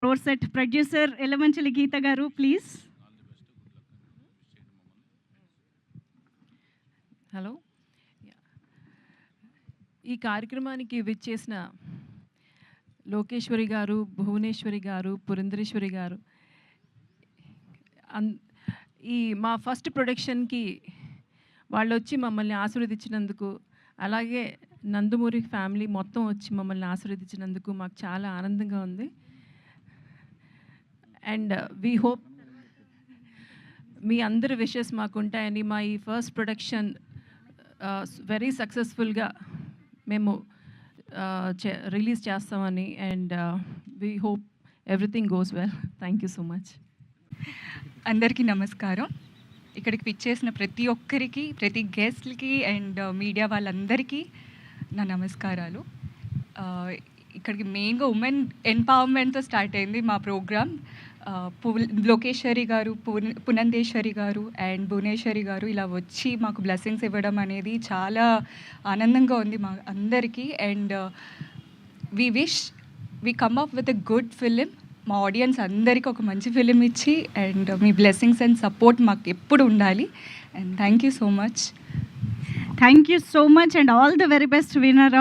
Road set producer Yelamanchili గీత గారు please. Hello, ఈ కార్యక్రమానికి విచ్చేసిన లోకేశ్వరి గారు, భువనేశ్వరి గారు, పురంధరేశ్వరి గారు, ఈ మా ఫస్ట్ ప్రొడక్షన్కి వాళ్ళు వచ్చి మమ్మల్ని ఆశీర్వదించినందుకు, అలాగే నందమూరి ఫ్యామిలీ మొత్తం వచ్చి మమ్మల్ని ఆశీర్వదించినందుకు మాకు చాలా ఆనందంగా ఉంది. అండ్ వీ హోప్ మీ అందరి విషెస్ మాకు ఉంటాయని, మా ఈ ఫస్ట్ ప్రొడక్షన్ వెరీ సక్సెస్ఫుల్గా మేము రిలీజ్ చేస్తామని. And we hope everything goes well. Thank you so much. అందరికీ నమస్కారం. ఇక్కడికి పిచ్చేసిన ప్రతి ఒక్కరికి, ప్రతి గెస్ట్లకి అండ్ మీడియా వాళ్ళందరికీ నా నమస్కారాలు. ఇక్కడికి మెయిన్గా ఉమెన్ ఎంపవర్మెంట్తో స్టార్ట్ అయింది మా ప్రోగ్రామ్. లోకేశ్వరి గారు, పునందేశ్వరి గారు అండ్ భువనేశ్వరి గారు ఇలా వచ్చి మాకు బ్లెస్సింగ్స్ ఇవ్వడం అనేది చాలా ఆనందంగా ఉంది మా అందరికీ. And we come up with a good film. మా ఆడియన్స్ అందరికీ ఒక మంచి ఫిలిం ఇచ్చి and me blessings and support మాకు ఎప్పుడు ఉండాలి. And thank you so much. Thank you so much and all the very best winner.